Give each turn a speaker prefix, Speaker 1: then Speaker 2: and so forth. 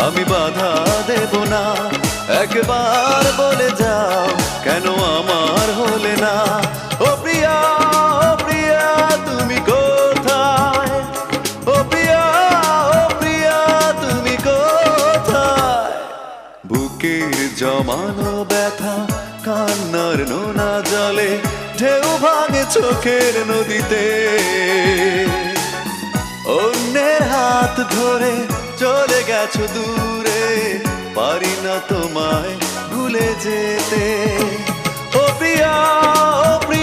Speaker 1: আমি বাধা দেব না। একবার বলে যাও কেন আমার হলে না। ও প্রিয়া, ও প্রিয়া তুমি কোথায়? ও প্রিয়া, ও প্রিয়া তুমি কোথায়? বুকের জমানো ব্যথা কান্নার নোনা জলে ঢেউ ভাঙে চোখের নদীতে। অন্যের হাত ধরে চলে গেছো দূরে, পারি না তোমায় ভুলে যেতে। ও প্রিয়া, ও প্রিয়া।